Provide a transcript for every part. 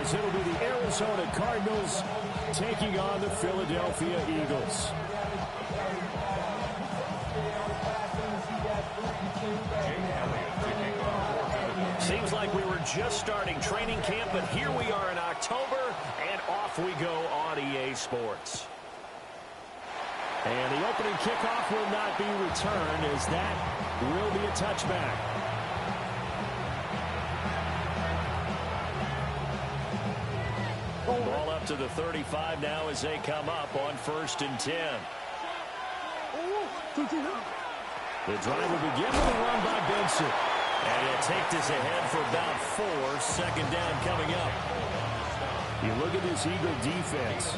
as it'll be the Arizona Cardinals taking on the Philadelphia Eagles. Seems like we were just starting training camp, but here we are in October, and off we go on EA Sports. And the opening kickoff will not be returned, as that will be a touchback. Ball up to the 35 now as they come up on 1st and 10. The drive will begin with a run by Benson. And he'll take this ahead for about 4. 2nd down coming up. You look at this Eagle defense.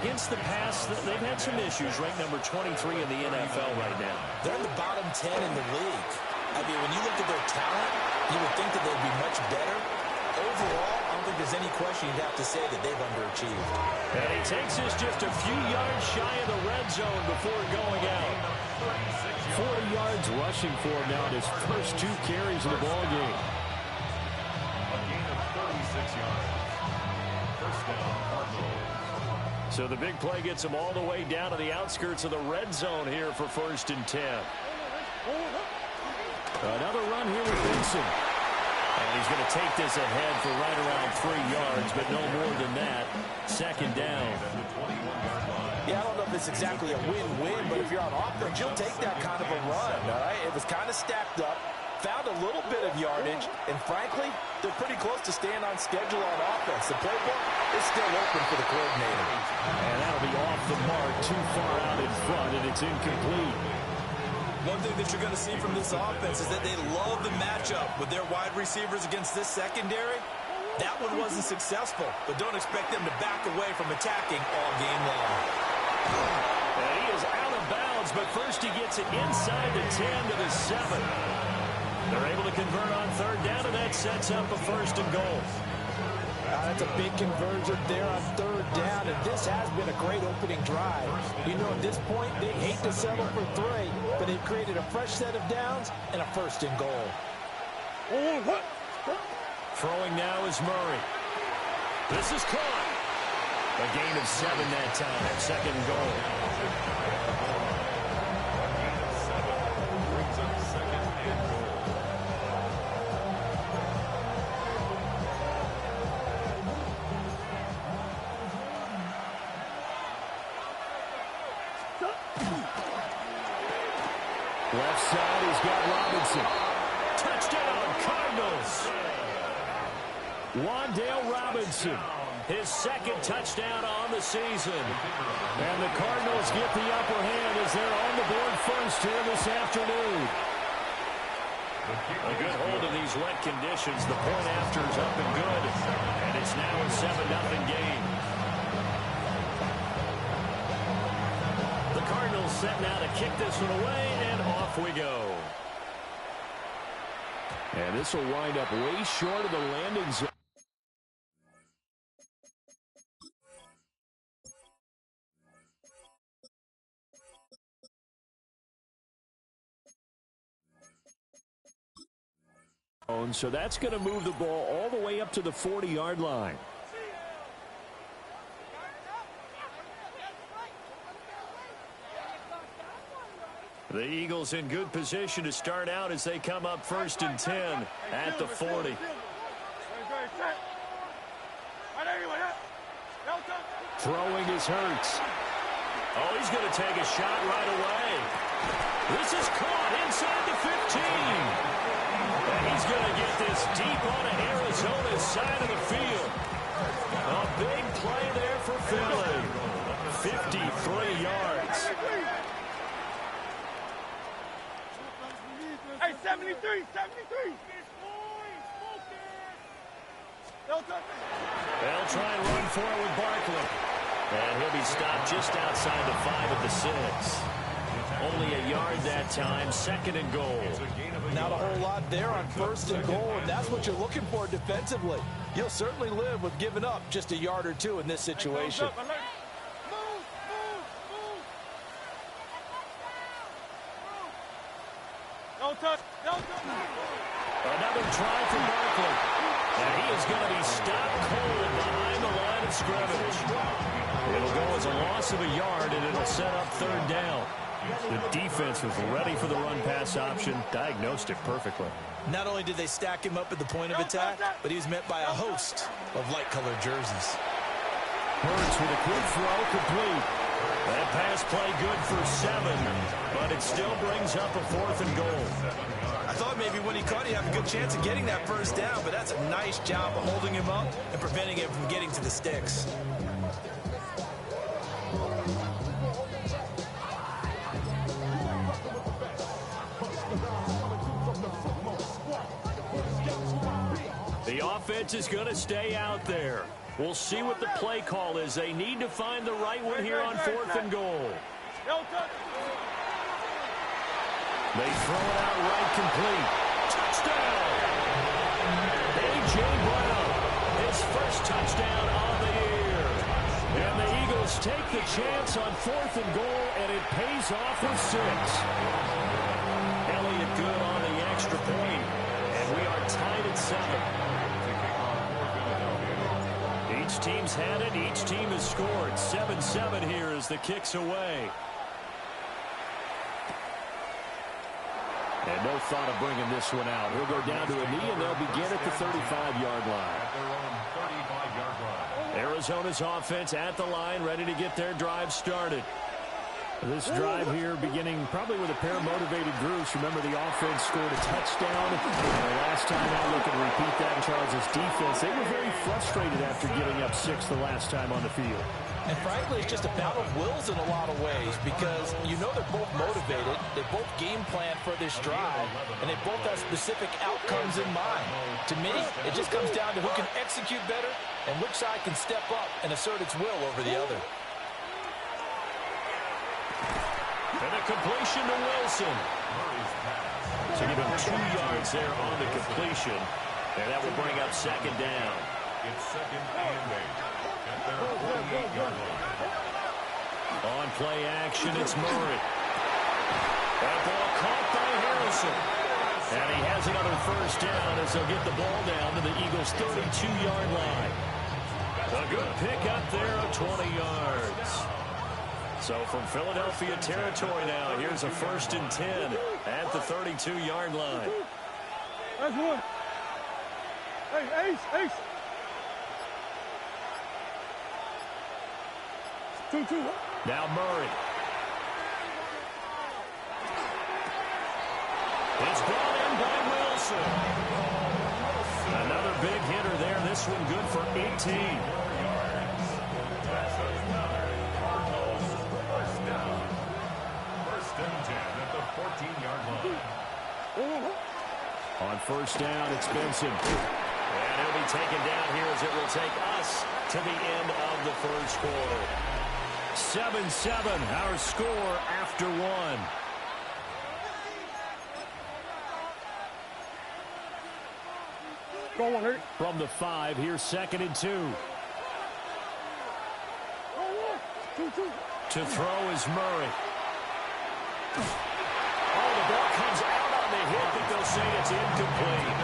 Against the pass, they've had some issues. Ranked number 23 in the NFL right now. They're in the bottom 10 in the league. I mean, when you look at their talent, you would think that they'd be much better. Overall, I don't think there's any question you'd have to say that they've underachieved. And he takes this just a few yards shy of the red zone before going out. 40 yards rushing for him now in his first 2 carries of the ball game. A gain of 36 yards. First down, Cardinals. So the big play gets him all the way down to the outskirts of the red zone here for 1st and 10. Another run here with Benson. And he's going to take this ahead for right around 3 yards, but no more than that. 2nd down. Yeah, I don't know if it's exactly a win-win, but if you're on offense, you'll take that kind of a run, all right? It was kind of stacked up, found a little bit of yardage, and frankly, they're pretty close to staying on schedule on offense. The playbook is still open for the coordinator. And that'll be off the mark, too far out in front, and it's incomplete. One thing that you're going to see from this offense is that they love the matchup with their wide receivers against this secondary. That one wasn't successful, but don't expect them to back away from attacking all game long. And he is out of bounds, but first he gets it inside the 10 to the 7. They're able to convert on 3rd down, and that sets up a 1st and goal. That's a big conversion there on 3rd down, and this has been a great opening drive. You know, at this point, they hate to settle for 3, but they've created a fresh set of downs and a 1st and goal. Throwing now is Murray. This is caught. A gain of 7 that time. 2nd and goal. Brings up 2nd and goal. Left side, he's got Robinson. Touchdown, Cardinals. Wan'Dale Robinson, his 2nd touchdown on the season. And the Cardinals get the upper hand as they're on the board first here this afternoon. A good hold of these wet conditions. The point after is up and good. And it's now a 7-0 game. The Cardinals set now to kick this one away, and off we go. And this will wind up way short of the landing zone. So that's going to move the ball all the way up to the 40-yard line. The Eagles in good position to start out as they come up 1st and 10 at the 40. Throwing is Hurts. Oh, he's going to take a shot right away. This is caught inside the 15. And he's going to get this deep onto Arizona's side of the field. A big play there for Philly. 53 yards. Hey, 73. They'll try and run for it with Barkley. And he'll be stopped just outside the 5 at the 6. Only a yard that time, 2nd and goal. Not a whole lot there on 1st and goal, and that's what you're looking for defensively. You'll certainly live with giving up just a yard or 2 in this situation. Another try for Barkley. And he is going to be stopped cold by loss of a yard, and it'll set up third down. The defense was ready for the run-pass option, diagnosed it perfectly. Not only did they stack him up at the point of attack, but he was met by a host of light-colored jerseys. Hurts with a quick throw, complete. That pass play good for 7, but it still brings up a 4th and goal. I thought maybe when he caught, he'd have a good chance of getting that first down, but that's a nice job of holding him up and preventing him from getting to the sticks. The offense is going to stay out there. We'll see what the play call is. They need to find the right one here on 4th and goal. They throw it out right, complete. Touchdown! A.J. Brown, his first touchdown on the year. And the Eagles take the chance on 4th and goal, and it pays off with 6. Elliott good on the extra point, and we are tied at 7. Each team's had it. Each team has scored. 7-7 here as the kick's away. And no thought of bringing this one out. He'll go down to a knee, and they'll begin at the 35-yard line. Arizona's offense at the line, ready to get their drive started. This drive here beginning probably with a pair of motivated groups. Remember, the offense scored a touchdown. And the last time out, look and repeat that in Charles' defense. They were very frustrated after giving up 6 the last time on the field. And frankly, it's just a battle of wills in a lot of ways because you know they're both motivated. They both game plan for this drive, and they both have specific outcomes in mind. To me, it just comes down to who can execute better and which side can step up and assert its will over the other. And a completion to Wilson. So give him 2 yards there on the completion. And that will bring up 2nd down. It's 2nd and 8 at their 48-yard line. On play action, it's Murray. That ball caught by Harrison. And he has another first down as they'll get the ball down to the Eagles' 32-yard line. A good pick up there of 20 yards. So from Philadelphia territory now, here's a 1st and 10 at the 32-yard line. That's one. Hey, Ace. 2-2. Now Murray. It's brought in by Wilson. Another big hitter there. This one good for 18. On first down, it's Benson. And he'll be taken down here as it will take us to the end of the first quarter. 7-7, our score after 1. Go on, Hurt. From the 5, here's 2nd and 2. 2-2. To throw is Murray. Oh, the ball comes out on the hit, but they'll say it's incomplete.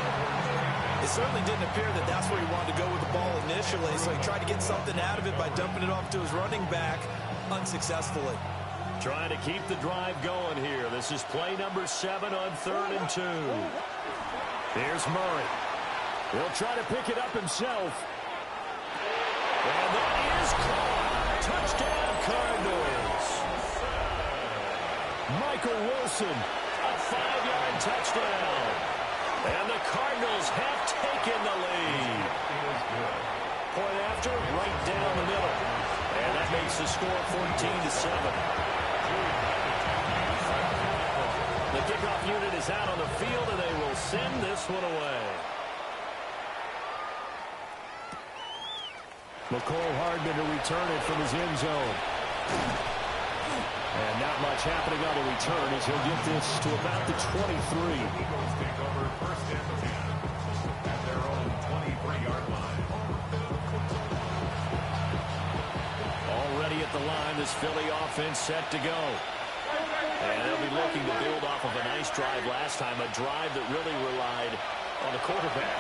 It certainly didn't appear that that's where he wanted to go with the ball initially, so he tried to get something out of it by dumping it off to his running back unsuccessfully. Trying to keep the drive going here. This is play number 7 on 3rd and 2. Here's Murray. He'll try to pick it up himself. And that is caught. Touchdown, Cardinals. Michael Wilson, a 5-yard touchdown. And the Cardinals have taken the lead. Point after, right down the middle. And that makes the score 14-7. The kickoff unit is out on the field, and they will send this one away. McCole Hardman to return it from his end zone. And not much happening on the return as he'll get this to about the 23. Eagles take over 1st and 10 at their own 23-yard line. Already at the line, this Philly offense set to go. And they'll be looking to build off of a nice drive last time, a drive that really relied on the quarterback.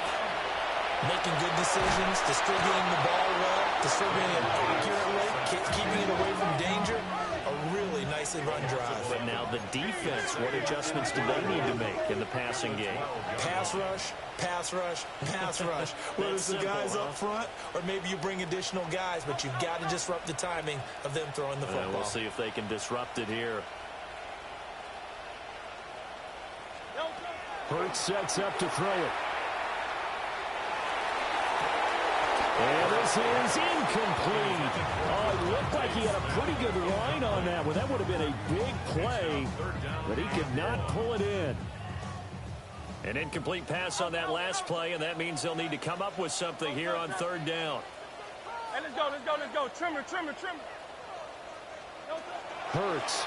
Making good decisions, distributing the ball well, distributing it accurately, keeping it away from danger. A really nicely run drive. But now the defense, what adjustments do they need to make in the passing game? Pass rush, pass rush, pass rush. Whether it's the guys up front or maybe you bring additional guys, but you've got to disrupt the timing of them throwing the football. We'll see if they can disrupt it here. Hurts sets up to throw it. And this is incomplete. Oh, it looked like he had a pretty good line on that one. That would have been a big play, but he could not pull it in. An incomplete pass on that last play, and that means they'll need to come up with something here on third down. Hey, let's go, let's go, let's go. Trimmer, trimmer, trimmer. Hurts.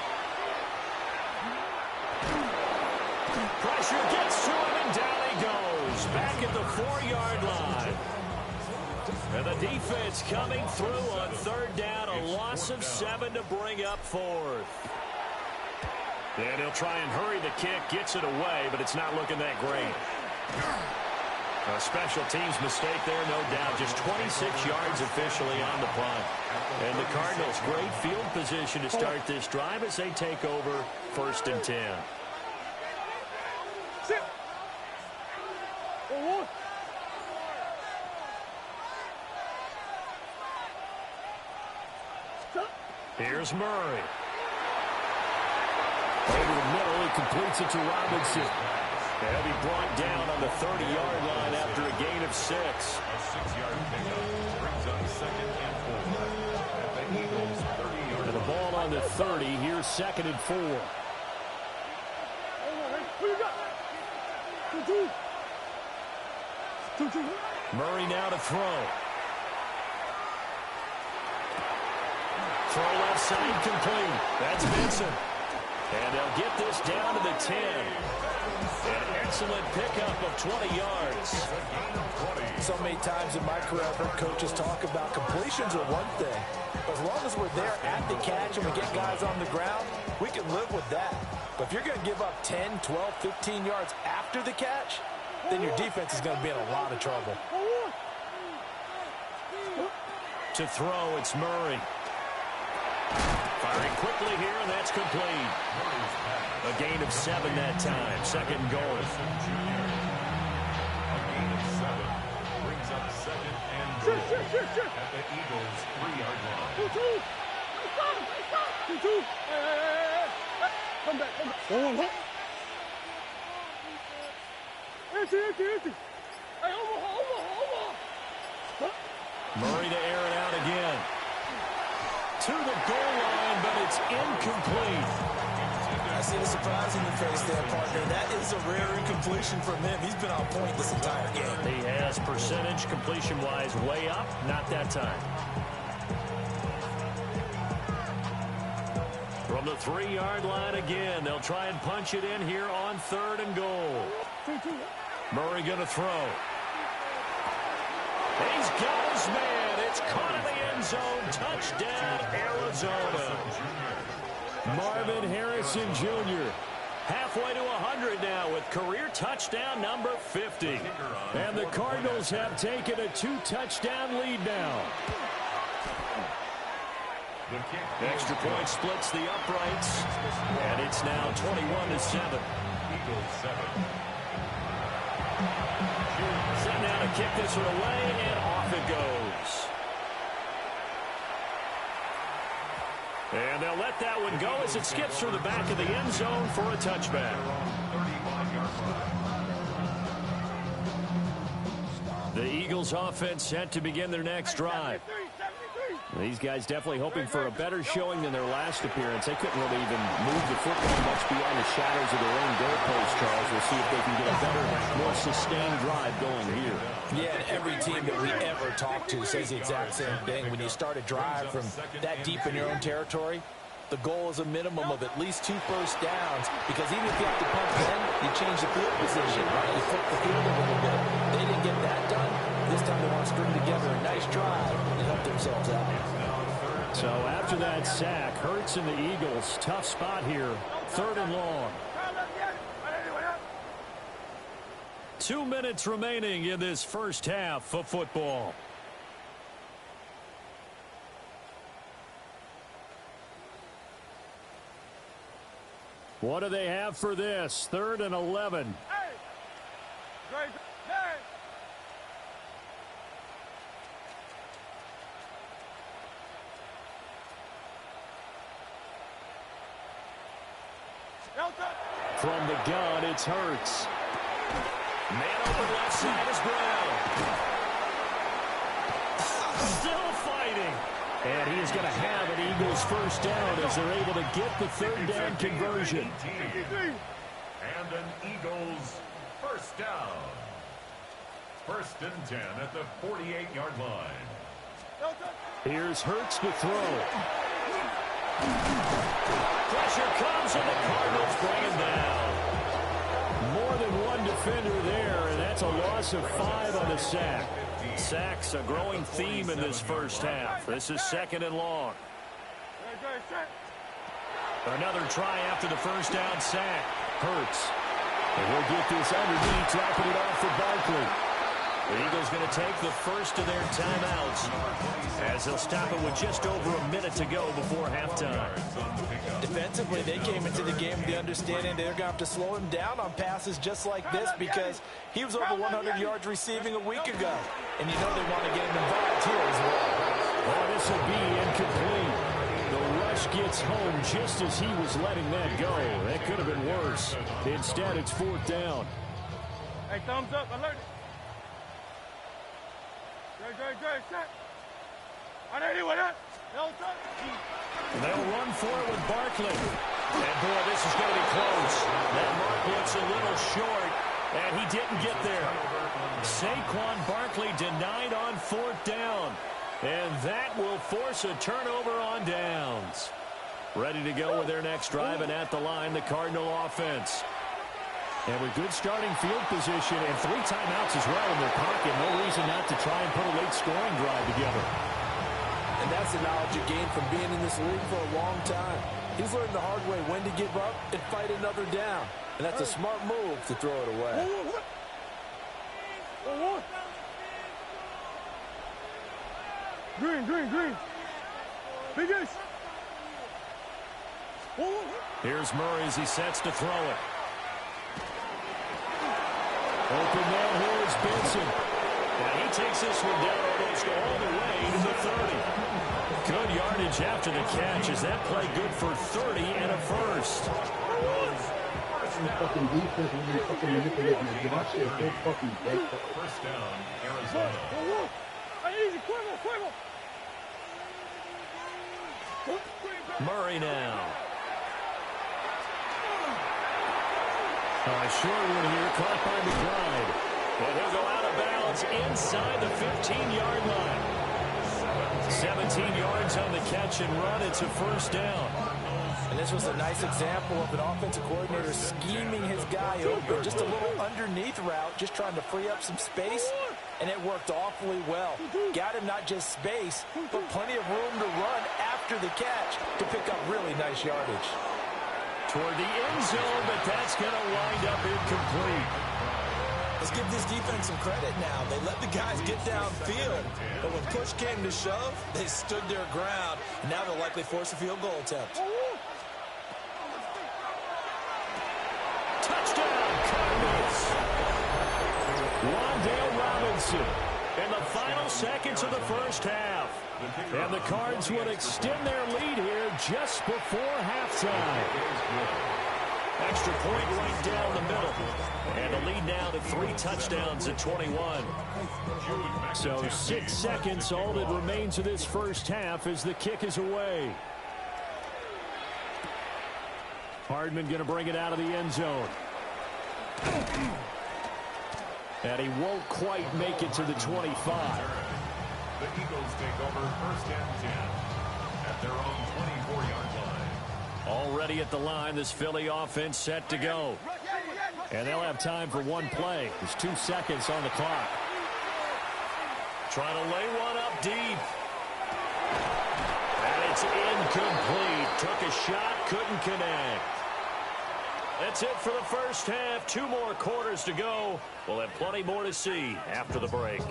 Pressure gets to him, and down he goes. Back at the 4-yard line. And the defense coming through on third down. A loss of 7 to bring up fourth. And he'll try and hurry the kick. Gets it away, but it's not looking that great. A special teams mistake there, no doubt. Just 26 yards officially on the punt. And the Cardinals, great field position to start this drive as they take over 1st and 10. Sit. 1-1. Here's Murray. Over the middle, he completes it to Robinson. He'll be brought down on the 30-yard line after a gain of 6. A 6-yard pickup brings up 2nd and 4 at the Eagles' 30-yard And the ball on the 30. Here's 2nd and 4. Who you got? 2-2. 2-2. Murray now to throw. Throw left side complete. That's Benson. And they'll get this down to the 10. An excellent pickup of 20 yards. So many times in my career, I've heard coaches talk about completions are one thing. As long as we're there at the catch and we get guys on the ground, we can live with that. But if you're going to give up 10, 12, 15 yards after the catch, then your defense is going to be in a lot of trouble. To throw, it's Murray. Firing quickly here, and that's complete. A gain of 7 that time. 2nd and goal. A gain of 7 brings up 2nd and goal at the Eagles' 3-yard line. 2-2. Let's go. 2-2. Hey. Come back, come back. 1-1. Empty. Hey, over. Murray to air it out again. To the goal line, but it's incomplete. I see the surprise in your face there, partner. That is a rare incompletion from him. He's been on point this entire game. He has percentage completion-wise way up. Not that time. From the 3-yard line again, they'll try and punch it in here on 3rd and goal. Murray going to throw. He's got his man. It's caught in the end zone. Touchdown, Arizona. Marvin Harrison Jr. halfway to 100 now with career touchdown number 50. And the Cardinals have taken a 2-touchdown lead now. Extra point splits the uprights. And it's now 21-7. Eagles 7. Set now to kick this one away, and off it goes. And they'll let that one go as it skips through the back of the end zone for a touchback. The Eagles offense set to begin their next drive. These guys definitely hoping for a better showing than their last appearance. They couldn't really even move the football much beyond the shadows of their own goalpost, Charles. We'll see if they can get a better, more sustained drive going here. Yeah, and every team that we ever talk to says the exact same thing. When you start a drive from that deep in your own territory, the goal is a minimum of at least 2 first downs, because even if you have to punt in, you change the field position, right? You flip the field a little bit. They didn't get that done. This time they want to string together a nice drive and help themselves out. So after that sack, Hurts and the Eagles, tough spot here, 3rd and long. 2 minutes remaining in this first half of football. What do they have for this? 3rd and 11. From the gun, it's Hurts. Man open left side is Brown. Still fighting. And he is going to have an Eagles first down as they're able to get the 3rd down conversion. And an Eagles first down. 1st and 10 at the 48-yard line. Here's Hurts to throw. Pressure comes and the Cardinals bring him down. More than one defender there, and that's a loss of 5 on the sack. Sacks a growing theme in this first half. This is 2nd and long. Another try after the first down sack. Hurts. And he'll get this underneath, dropping it off for Barkley. The Eagles going to take the first of their timeouts as they'll stop it with just over a minute to go before halftime. Defensively, they came into the game with the understanding they're going to have to slow him down on passes just like this because he was over 100 yards receiving a week ago. And you know they want to get him involved here as well. Oh, this will be incomplete. The rush gets home just as he was letting that go. That could have been worse. Instead, it's 4th down. Hey, thumbs up, alert. They'll run for it with Barkley. And, boy, this is going to be close. That mark looks a little short, and he didn't get there. Saquon Barkley denied on 4th down. And that will force a turnover on downs. Ready to go with their next drive, and at the line, the Cardinal offense. And with good starting field position and 3 timeouts as well in their pocket, no reason not to try and put a late scoring drive together. And that's the knowledge you gain from being in this league for a long time. He's learned the hard way when to give up and fight another down. And that's a smart move to throw it away. Green. Biggest. Here's Murray as he sets to throw it. Open man here is Benson. And he takes this one down almost all the way to the 30. Good yardage after the catch. Is that play good for 30 and a first? Fucking defense when they fucking manipulate me. You watch it, they're fucking dead. First down, Arizona. Easy, quick. Murray now. Short one here, caught by McBride. And he'll go out of bounds inside the 15-yard line. 17 yards on the catch and run. It's a first down. And this was a nice example of an offensive coordinator scheming his guy open. Just a little underneath route, just trying to free up some space. And it worked awfully well. Got him not just space, but plenty of room to run after the catch to pick up really nice yardage. Toward the end zone, but that's going to wind up incomplete. Let's give this defense some credit now. They let the guys get downfield, but when push came to shove, they stood their ground. Now they'll likely force a field goal attempt. Touchdown, Cardinals. Wandale Robinson in the final seconds of the first half. And the Cards would extend their lead here just before halftime. Extra point right down the middle. And the lead now to 3 touchdowns at 21. So 6 seconds, all that remains of this first half as the kick is away. Hardman going to bring it out of the end zone. And he won't quite make it to the 25. The Eagles take over 1st and 10 at their own 24-yard line. Already at the line, this Philly offense set to go. And they'll have time for one play. There's 2 seconds on the clock. Trying to lay one up deep. And it's incomplete. Took a shot, couldn't connect. That's it for the first half. 2 more quarters to go. We'll have plenty more to see after the break.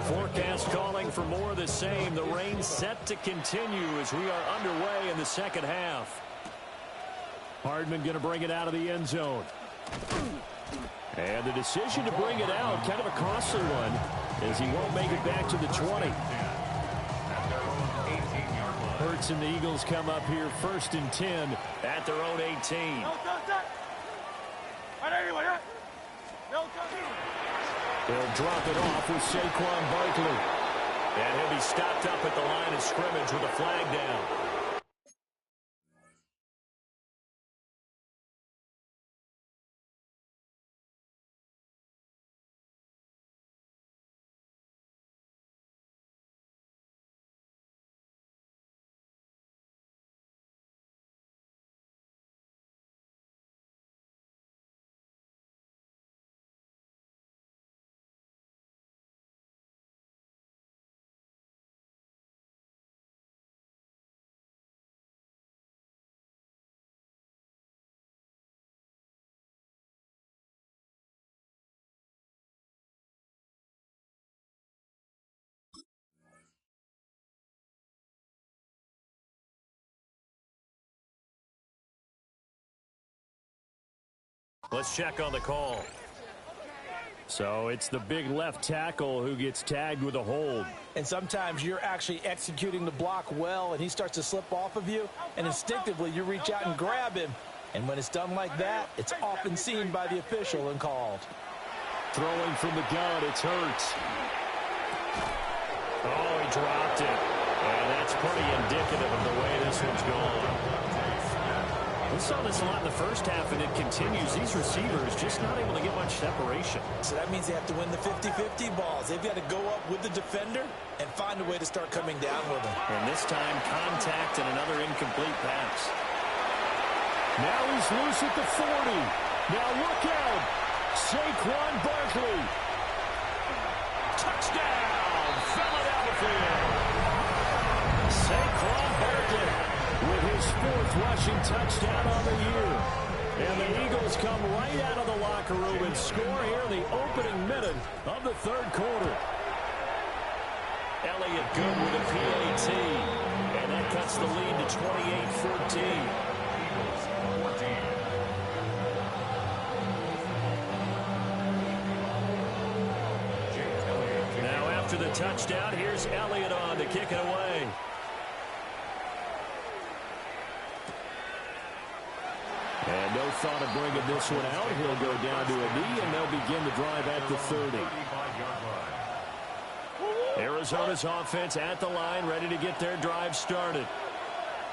Forecast calling for more of the same. The rain set to continue as we are underway in the second half. Hardman going to bring it out of the end zone. And the decision to bring it out, kind of a costly one, as he won't make it back to the 20. Hurts and the Eagles come up here 1st and 10 at their own 18. They'll drop it off with Saquon Barkley. And he'll be stopped up at the line of scrimmage with a flag down. Let's check on the call. So it's the big left tackle who gets tagged with a hold. And sometimes you're actually executing the block well, and he starts to slip off of you, and instinctively you reach out and grab him. And when it's done like that, it's often seen by the official and called. Throwing from the gun, it's Hurts. Oh, he dropped it. And that's pretty indicative of the way this one's going. We saw this a lot in the first half, and it continues. These receivers just not able to get much separation. So that means they have to win the 50-50 balls. They've got to go up with the defender and find a way to start coming down with them. And this time, contact and another incomplete pass. Now he's loose at the 40. Now look out. Saquon Barkley. Touchdown! Fell it out of the field. Saquon Barkley with his 4th rushing touchdown on the year. And the Eagles come right out of the locker room and score here in the opening minute of the 3rd quarter. Elliott good with a PAT. And that cuts the lead to 28-14. Now after the touchdown, here's Elliott on to kick it away. And no thought of bringing this one out. He'll go down to a knee, and they'll begin the drive at the 30. Arizona's offense at the line, ready to get their drive started.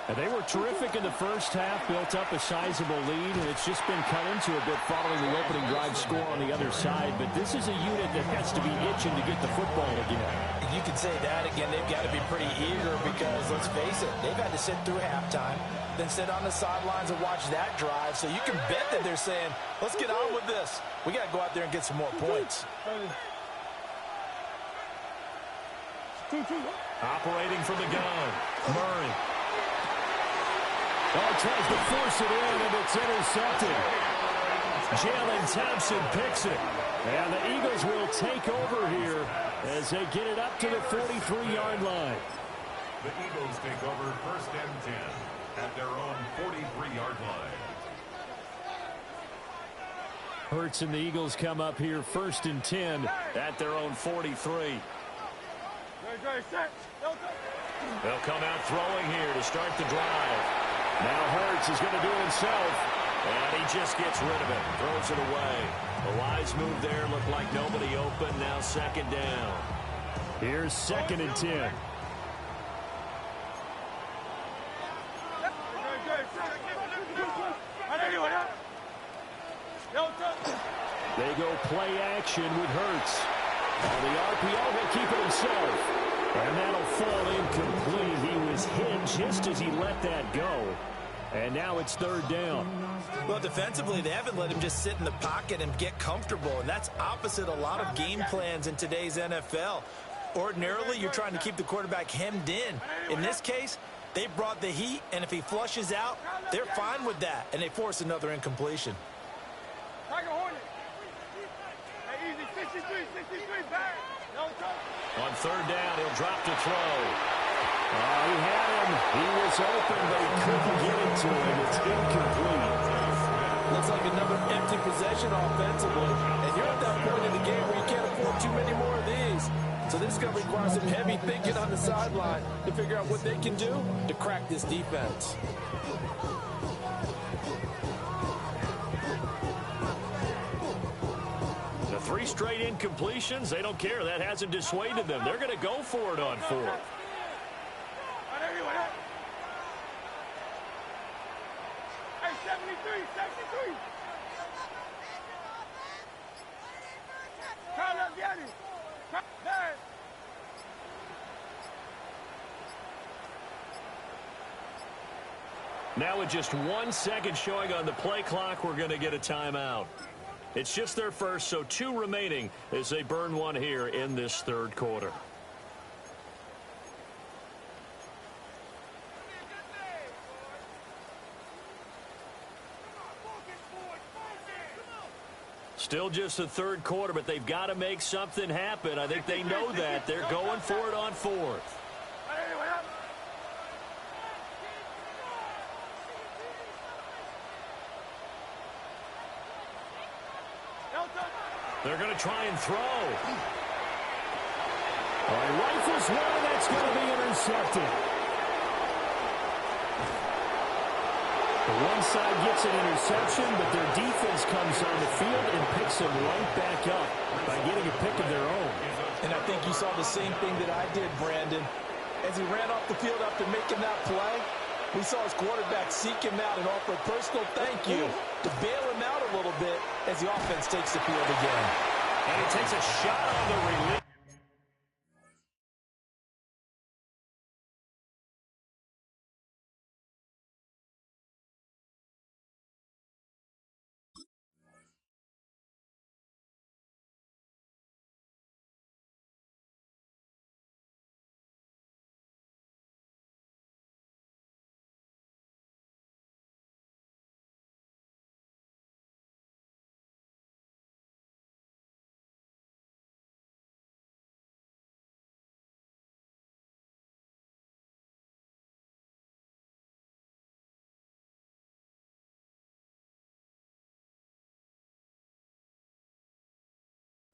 And they were terrific in the first half, built up a sizable lead, and it's just been cut into a bit following the opening drive score on the other side. But this is a unit that has to be itching to get the football again. You could say that again. They've got to be pretty eager because, let's face it, they've had to sit through halftime, then sit on the sidelines and watch that drive. So you can bet that they're saying, let's get on with this. We got to go out there and get some more points. Operating from the gun, Murray. Oh, tries to force it in, and it's intercepted. Jalen Thompson picks it. And the Eagles will take over here as they get it up to the 43-yard line. The Eagles take over 1st and 10 at their own 43-yard line. Hurts and the Eagles come up here 1st and 10 at their own 43. They'll come out throwing here to start the drive. Now Hurts is going to do it himself, and he just gets rid of it, throws it away. A wise move there, looked like nobody open, now 2nd down. Here's 2nd and 10. They go play action with Hurts. The RPO will keep it himself. And that'll fall incomplete. He was hit just as he let that go. And now it's 3rd down. Well, defensively, they haven't let him just sit in the pocket and get comfortable. And that's opposite a lot of game plans in today's NFL. Ordinarily, you're trying to keep the quarterback hemmed in. In this case, they brought the heat, and if he flushes out, they're fine with that, and they force another incompletion. On third down, he'll drop to throw. He had him. He was open, but he couldn't get it to him. It's incomplete. Looks like another empty possession offensively. And you're at that point in the game where you can't afford too many more of these. So this is going to require some heavy thinking on the sideline to figure out what they can do to crack this defense. The 3 straight incompletions, they don't care. That hasn't dissuaded them. They're going to go for it on 4th. Now with just 1 second showing on the play clock, we're going to get a timeout. It's just their first, so 2 remaining as they burn 1 here in this third quarter. Still just the third quarter, but they've got to make something happen. I think they know that. They're going for it on 4th. They're going to try and throw. Rifles one, that's going to be intercepted. The one side gets an interception, but their defense comes on the field and picks them right back up by getting a pick of their own. And I think you saw the same thing that I did, Brandon. As he ran off the field after making that play, we saw his quarterback seek him out and offer a personal thank you to bail him out a little bit as the offense takes the field again. And he takes a shot on the release.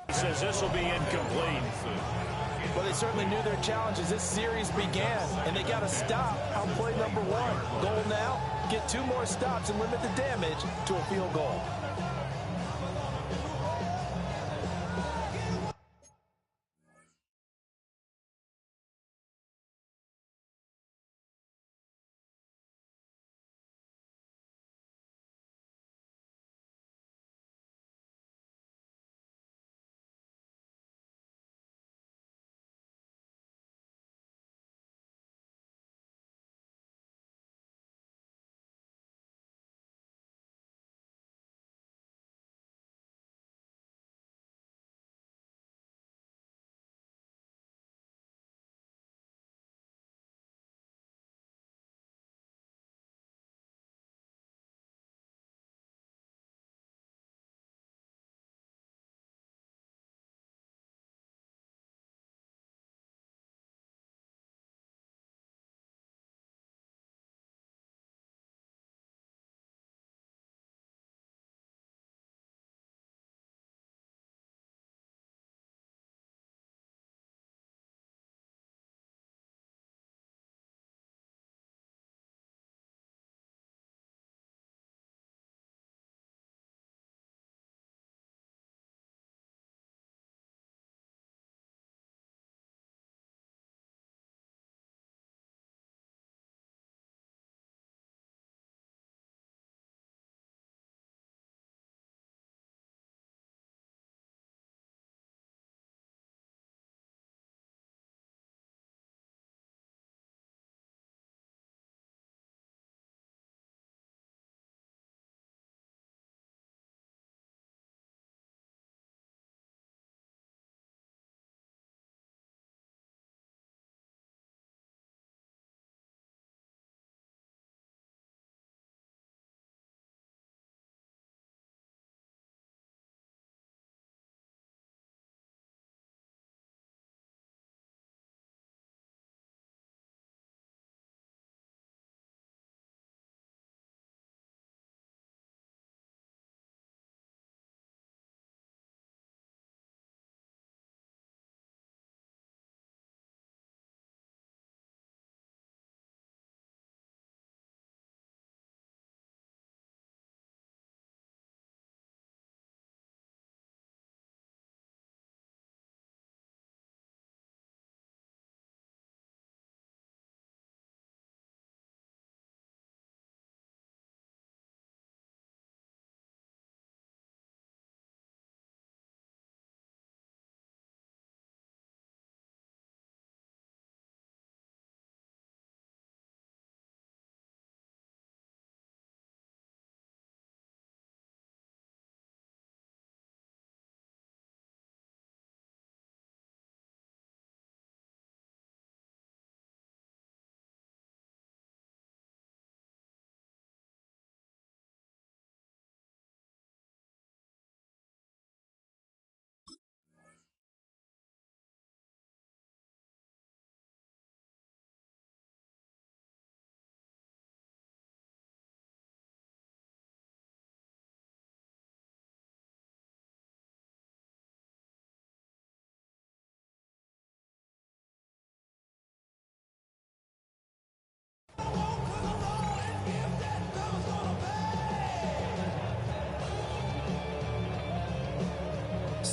Says this will be incomplete. Well, they certainly knew their challenge as this series began, and they got to stop on play number 1. Goal now, get 2 more stops and limit the damage to a field goal.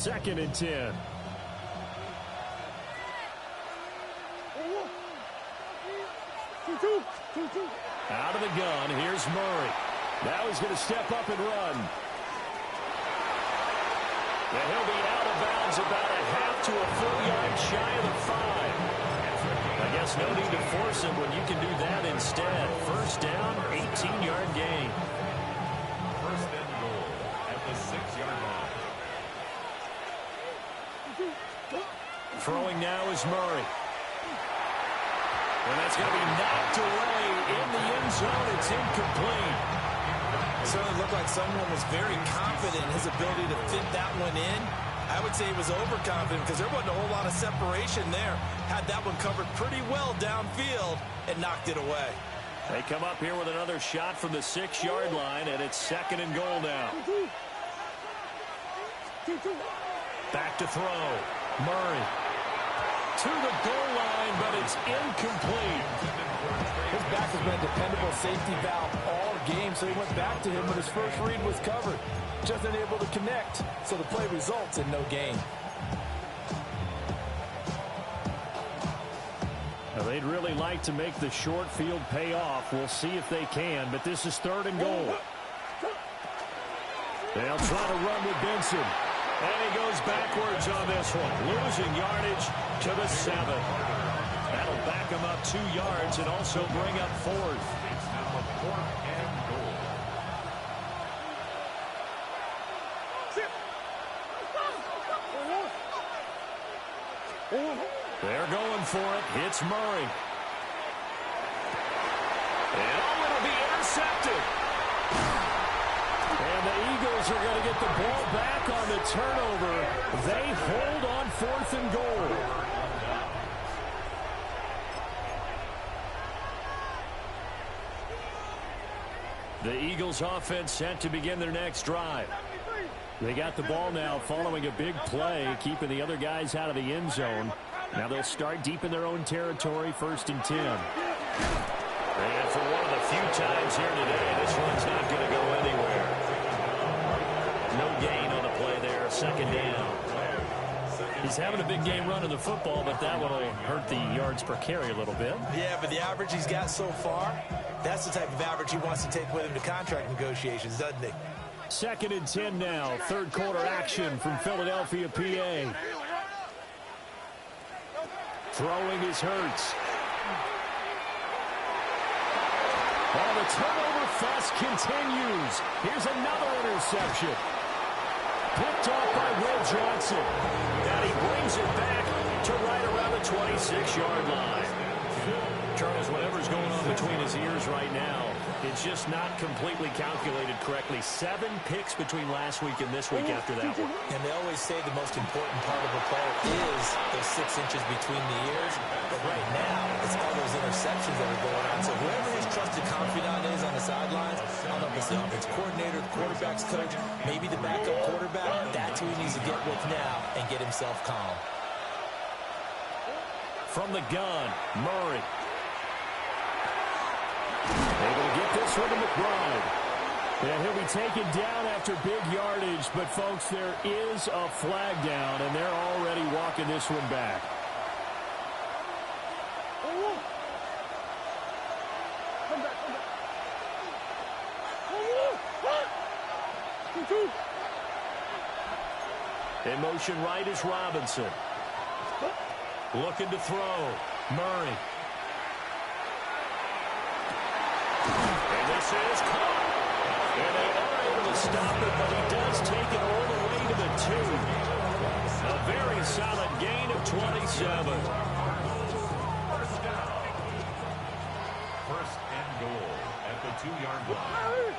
2nd and 10. Out of the gun, here's Murray. Now he's going to step up and run. And he'll be out of bounds about a half to a full yard shy of the 5. I guess no need to force him when you can do that instead. First down, 18-yard gain. First and goal at the 6-yard line. Throwing now is Murray. And that's going to be knocked away in the end zone. It's incomplete. Certainly looked like someone was very confident in his ability to fit that one in. I would say he was overconfident because there wasn't a whole lot of separation there. Had that one covered pretty well downfield and knocked it away. They come up here with another shot from the 6-yard line, and it's 2nd and goal now. Back to throw. Murray to the goal line, but it's incomplete. His back has been a dependable safety valve all game, so he went back to him when his first read was covered. Just unable to connect, so the play results in no gain. Now, they'd really like to make the short field pay off. We'll see if they can, but this is 3rd and goal. They'll try to run with Benson. And he goes backwards on this one, losing yardage to the 7. That'll back him up 2 yards and also bring up 4th. It's now 4th and goal. They're going for it. It's Murray. And it'll be intercepted. And the Eagles are going to get the ball back on the turnover. They hold on 4th and goal. The Eagles offense set to begin their next drive. They got the ball now following a big play, keeping the other guys out of the end zone. Now they'll start deep in their own territory, 1st and 10. And for one of the few times here today, this one's not going to go anywhere. No gain on the play there, 2nd down. He's having a big game running the football, but that one will hurt the yards per carry a little bit. Yeah, but the average he's got so far, that's the type of average he wants to take with him to contract negotiations, doesn't he? 2nd and 10 now. 3rd quarter action from Philadelphia, PA. Throwing is Hurts. While the turnover fest continues. Here's another interception. Picked off by Will Johnson. And he brings it back to right around the 26-yard line. Charles, whatever's going on between his ears right now, it's just not completely calculated correctly. 7 picks between last week and this week after that one. And they always say the most important part of a player is those 6 inches between the ears. But right now, it's all those interceptions that are going on. So whoever his trusted confidant is on the sidelines, I don't know if it's the offense coordinator, the quarterback's coach, maybe the backup quarterback, that's who he needs to get with now and get himself calm. From the gun, Murray. Able to get this one to McBride. And he'll be taken down after big yardage, but folks, there is a flag down, and they're already walking this one back. In motion right is Robinson. Looking to throw. Murray. And this is caught. And they are able to stop it, but he does take it all the way to the 2. A very solid gain of 27. First and goal at the 2-yard line.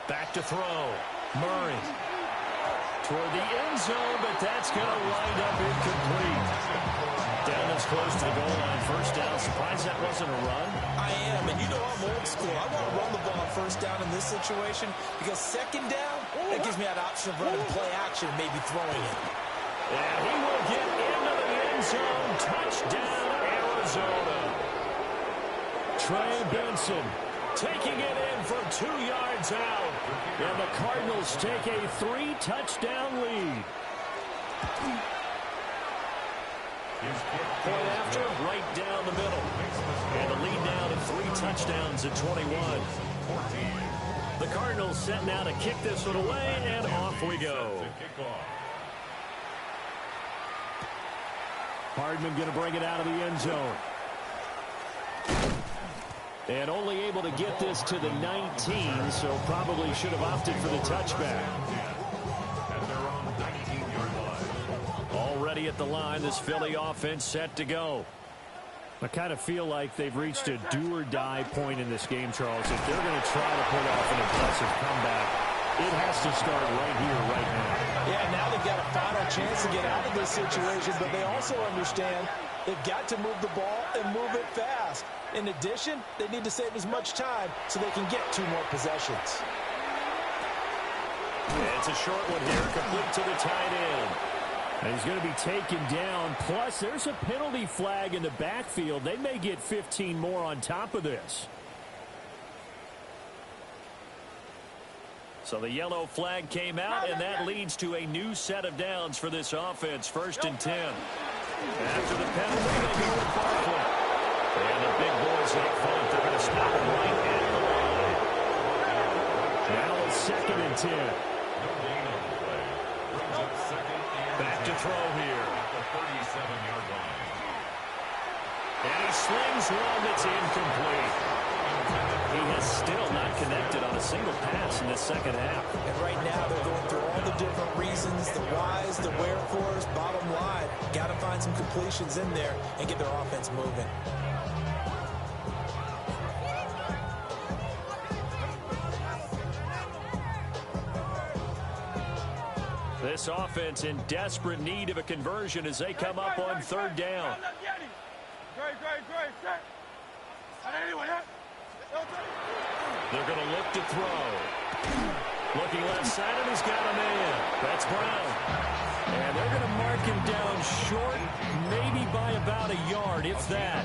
Back to throw. Murray. Toward the end zone, but that's going to wind up incomplete. Down as close to the goal line. First down. Surprised that wasn't a run. I am, and you know I'm old school. I want to run the ball on first down in this situation because 2nd down, that gives me that option of running play action and maybe throwing it. And he will get into the end zone. Touchdown, Arizona. Trey Benson taking it in from 2 yards out. And the Cardinals take a 3-touchdown lead. Point after, right down the middle. And the lead now to 3 touchdowns at 21. The Cardinals set now to kick this one away, and off we go. Hardman going to bring it out of the end zone. And only able to get this to the 19, so probably should have opted for the touchback. Already at the line, this Philly offense set to go. I kind of feel like they've reached a do-or-die point in this game, Charles. If they're going to try to pull off an impressive comeback, it has to start right here, right now. Yeah, now they've got a final chance to get out of this situation, but they also understand they've got to move the ball and move it fast. In addition, they need to save as much time so they can get 2 more possessions. Yeah, it's a short one here, complete to the tight end. And he's going to be taken down. Plus, there's a penalty flag in the backfield. They may get 15 more on top of this. So the yellow flag came out, and that leads to a new set of downs for this offense. 1st and 10. After the penalty, they go with Barkley. And the big boys up front, they're going to stop him right at the line. Now it's 2nd and 10. Back to throw here. And he slings one that's incomplete. He has still not connected on a single pass in this second half. And right now they're going through all the different reasons, the whys, the wherefores. Bottom line, got to find some completions in there and get their offense moving. This offense in desperate need of a conversion as they come up on 3rd down. They're going to look to throw. Looking left side, and he's got a man. That's Brown. And they're going to mark him down short, maybe by about a yard, if that.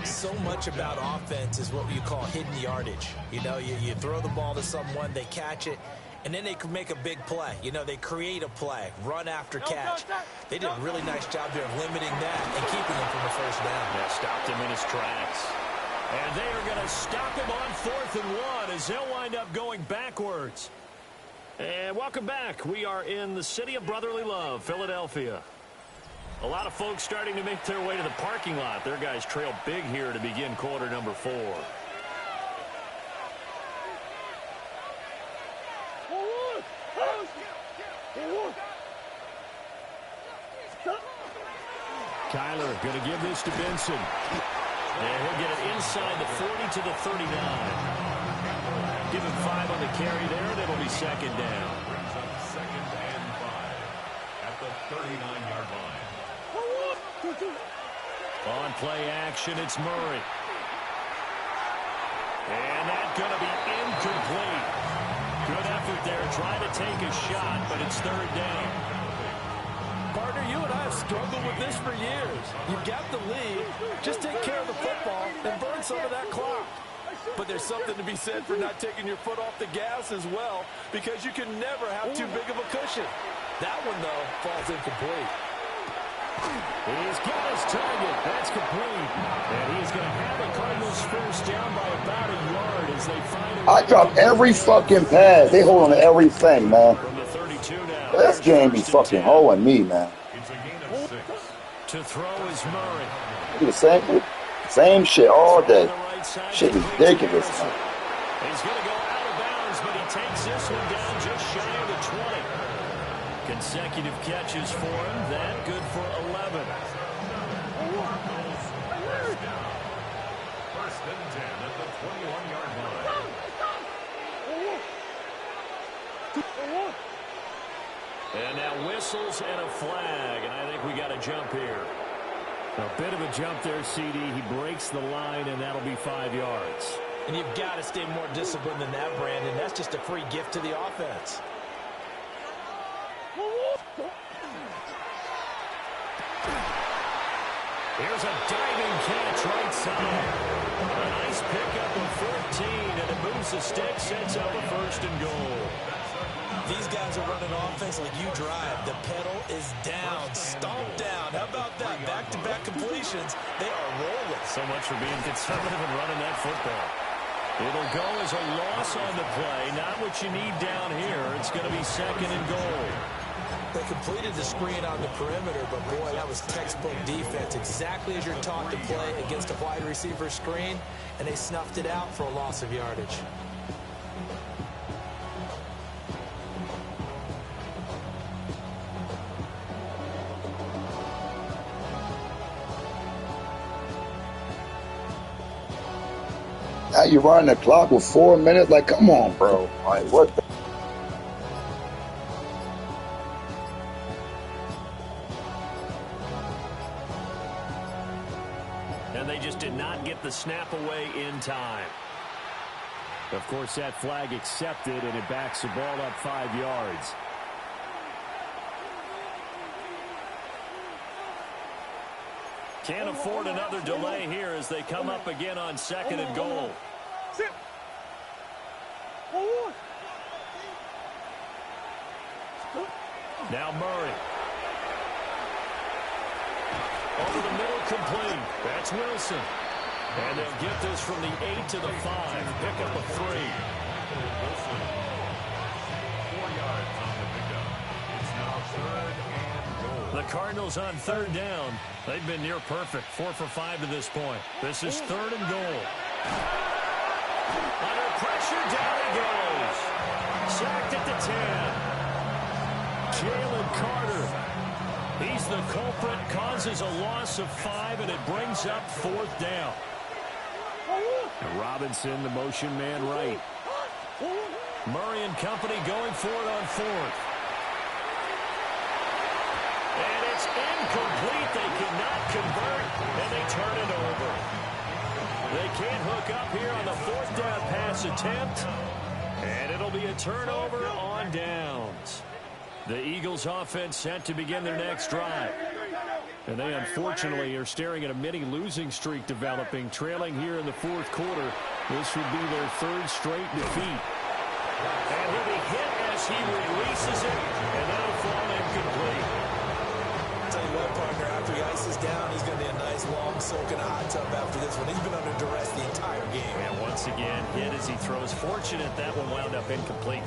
So much about offense is what you call hidden yardage. You know, you throw the ball to someone, they catch it, and then they can make a big play. You know, they create a play, run after catch. They did a really nice job there of limiting that and keeping him from the 1st down. Yeah, stopped him in his tracks. And they are going to stop him on 4th and 1 as they'll wind up going backwards. And welcome back. We are in the city of brotherly love, Philadelphia. A lot of folks starting to make their way to the parking lot. Their guys trail big here to begin quarter number 4. Kyler going to give this to Benson. And he'll get it inside the 40 to the 39. Give him 5 on the carry there, and it'll be 2nd down. Brings up 2nd and 5 at the 39-yard line. On play action, it's Murray. And that's going to be incomplete. Good effort there, trying to take a shot, but it's 3rd down. Partner, you and I have struggled with this for years. You've got the lead. Just take care of the football and burn some of that clock. But there's something to be said for not taking your foot off the gas as well, because you can never have too big of a cushion. That one, though, falls incomplete. He's got his target. That's complete. And he's going to have the Cardinals 1st down by about a yard as they find I drop every fucking pass. They hold on to everything, man. From the 32 now. This game be fucking holding me, man. It's a gain of 6. To throw is Murray. Do the same shit all day. Shit is ridiculous, man. He's going to go out of bounds, but he takes this one down just shy of the 20. Consecutive catches for him. That good for 11. 1st and 10 at the 21-yard line. And now whistles and a flag, and I think we got a jump here. A bit of a jump there, CD. He breaks the line, and that'll be 5 yards. And you've got to stay more disciplined than that, Brandon. That's just a free gift to the offense. Here's a diving catch right side. A nice pickup of 4 moves the stick, sets up a 1st and goal. These guys are running offense like you drive. The pedal is down, stomped down. How about that? Back-to-back completions. They are rolling. So much for being conservative and running that football. It'll go as a loss on the play. Not what you need down here. It's going to be 2nd and goal. They completed the screen on the perimeter, but boy, that was textbook defense. Exactly as you're taught to play against a wide receiver screen, and they snuffed it out for a loss of yardage. Now you running the clock with 4 minutes? Like, come on, bro. Like, what the? And they just did not get the snap away in time. Of course, that flag accepted, and it backs the ball up 5 yards. Can't afford another delay here as they come up again on 2nd and goal. Now Murray. Over the middle, complete. That's Wilson. And they'll get this from the 8 to the 5. Pick up a 3. Wilson, 4 yards on the pickup. It's now 3rd and goal. The Cardinals on 3rd down. They've been near perfect. 4 for 5 to this point. This is 3rd and goal. Under pressure, down he goes. Sacked at the 10. Jalen Carter. He's the culprit, causes a loss of 5, and it brings up 4th down. And Robinson, the motion man right. Murray and company going for it on 4th. And it's incomplete. They cannot convert, and they turn it over. They can't hook up here on the 4th down pass attempt, and it'll be a turnover on downs. The Eagles offense set to begin their next drive. And they unfortunately are staring at a mini-losing streak developing, trailing here in the 4th quarter. This would be their 3rd straight defeat. And he'll be hit as he releases it, and that'll fall incomplete. I'll tell you what, partner, after he ices down, he's going to be a nice, long, soaking hot tub after this one. He's been under duress the entire game. And once again, hit as he throws. Fortunate that one wound up incomplete.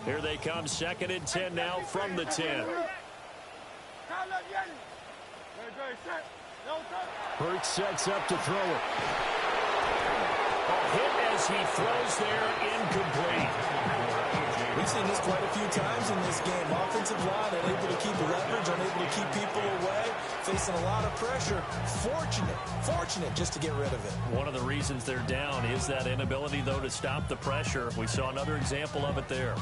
Here they come, 2nd and 10 now from the 10. Hurts sets up to throw it. A hit as he throws there, incomplete. We've seen this quite a few times in this game. Offensive line unable to keep leverage, unable to keep people away, facing a lot of pressure. Fortunate just to get rid of it. One of the reasons they're down is that inability, though, to stop the pressure. We saw another example of it there.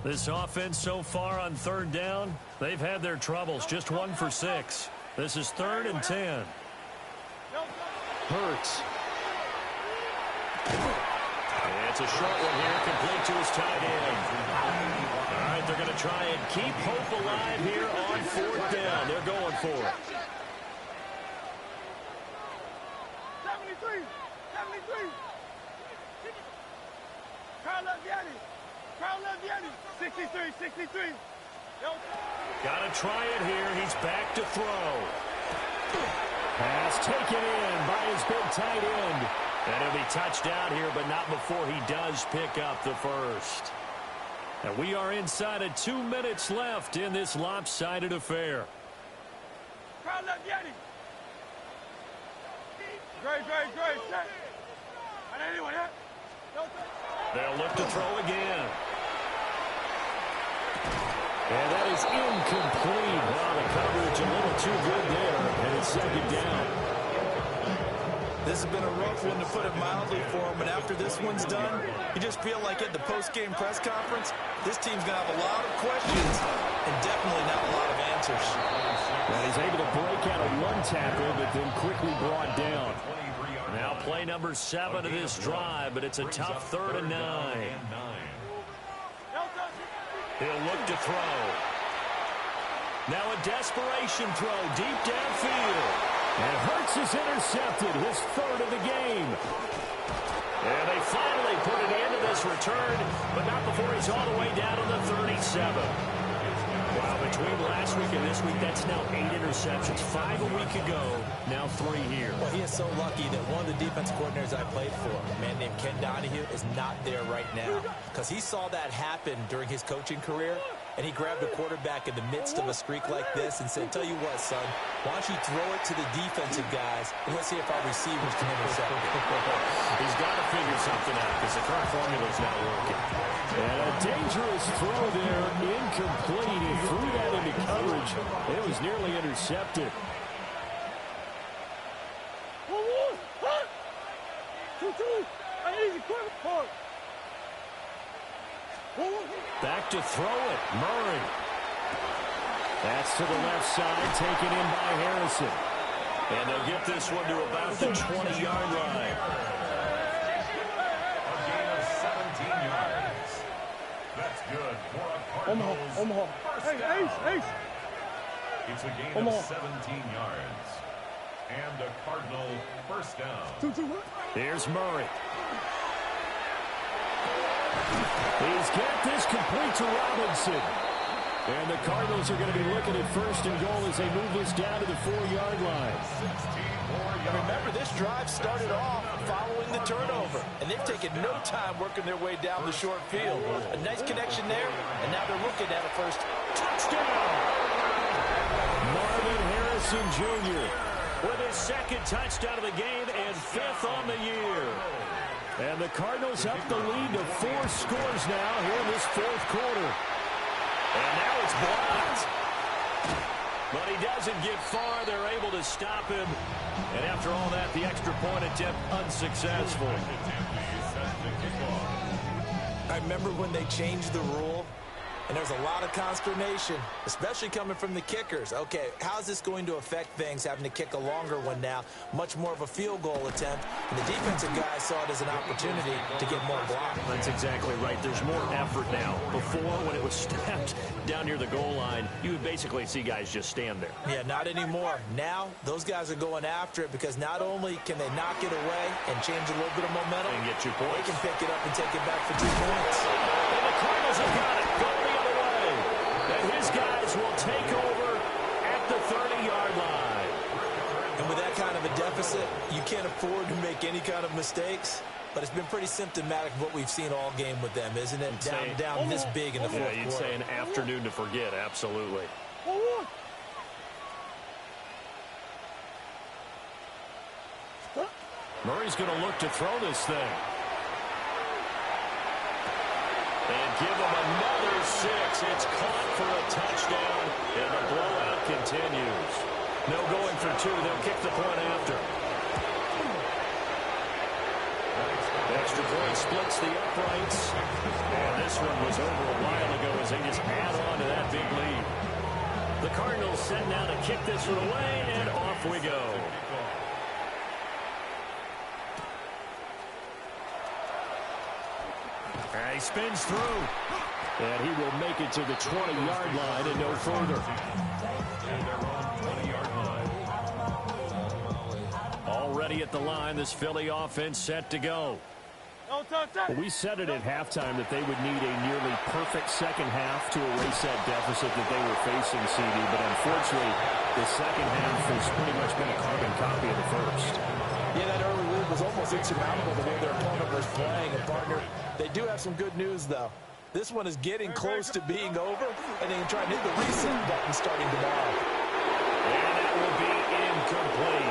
This offense so far on 3rd down, they've had their troubles. Just 1 for 6. This is 3rd and 10. Hurts. It's a short one here, complete to his tight end. All right, they're going to try and keep hope alive here on 4th down. They're going for it. 73. Carl Leviani. 63. Got to try it here. He's back to throw. Pass taken in by his big tight end. And he'll be touched out here, but not before he does pick up the 1st. And we are inside of 2 minutes left in this lopsided affair. Carl Leviani. Great. Set. They'll look to throw again. And that is incomplete. Wow, the coverage a little too good there. And it's 2nd down. This has been a rough one, to put it mildly, for him. And after this one's done, you just feel like at the post-game press conference, this team's going to have a lot of questions and definitely not a lot of answers. And he's able to break out of 1 tackle, but then quickly brought down. Now play number 7 of this drive, but it's a tough 3rd and 9. He'll look to throw. Now a desperation throw deep downfield. And Hurts is intercepted, his 3rd of the game. And they finally put an end to this return, but not before he's all the way down to the 37. Wow, between last week and this week, that's now 8 interceptions. 5 a week ago, now 3 here. Well, he is so lucky that one of the defense coordinators I played for, a man named Ken Donahue, is not there right now. Because he saw that happen during his coaching career, and he grabbed a quarterback in the midst of a streak like this and said, tell you what, son, why don't you throw it to the defensive guys, and let's see if our receivers can intercept it. He's got to figure something out because the current formula is not working. And a dangerous throw there, incomplete. He threw that into coverage. It was nearly intercepted. Back to throw it, Murray. That's to the left side, taken in by Harrison. And they'll get this one to about the 20-yard line. A gain of 17 yards. That's good for a Cardinals first down. It's a gain of 17 yards. And a Cardinal first down. Here's Murray. He's got this complete to Robinson. And the Cardinals are going to be looking at 1st and goal as they move this down to the 4-yard line. And remember, this drive started off following the turnover, and they've taken no time working their way down the short field. A nice connection there, and now they're looking at a first touchdown. Marvin Harrison Jr. with his 2nd touchdown of the game and 5th on the year. And the Cardinals up the lead to 4 scores now here in this 4th quarter. And now it's blocked. But he doesn't get far. They're able to stop him. And after all that, the extra point attempt unsuccessful. I remember when they changed the rule, and there's a lot of consternation, especially coming from the kickers. Okay, how's this going to affect things, having to kick a longer one now, much more of a field goal attempt, and the defensive guys saw it as an opportunity to get more block. That's exactly right. There's more effort now. Before, when it was snapped down near the goal line, you would basically see guys just stand there. Yeah, not anymore. Now, those guys are going after it because not only can they knock it away and change a little bit of momentum, And get 2 points. they can pick it up and take it back for 2 points. And the Cardinals have got it. Go the other way. And his guys will take over at the 30-yard line. And with that kind of a deficit, you can't afford to make any kind of mistakes. But it's been pretty symptomatic of what we've seen all game with them, isn't it? Down this big in the 4th quarter. Yeah, you'd say an afternoon to forget, absolutely. Murray's going to look to throw this thing. And give him another 6. It's caught for a touchdown, and the blowout continues. No going for 2. They'll kick the point after. Extra point splits the uprights. And this one was over a while ago as they just add on to that big lead. The Cardinals set now to kick this one away, and off we go. And he spins through. And he will make it to the 20-yard line and no further. And they're on 20-yard line. Already at the line, this Philly offense set to go. Well, we said it at halftime that they would need a nearly perfect second half to erase that deficit that they were facing, CD. But unfortunately, the second half has pretty much been a carbon copy of the first. Yeah, that early lead was almost insurmountable the way their opponent was playing. And, partner, they do have some good news, though. This one is getting close to being over, and they can try and hit the reset button starting tomorrow. And that will be incomplete.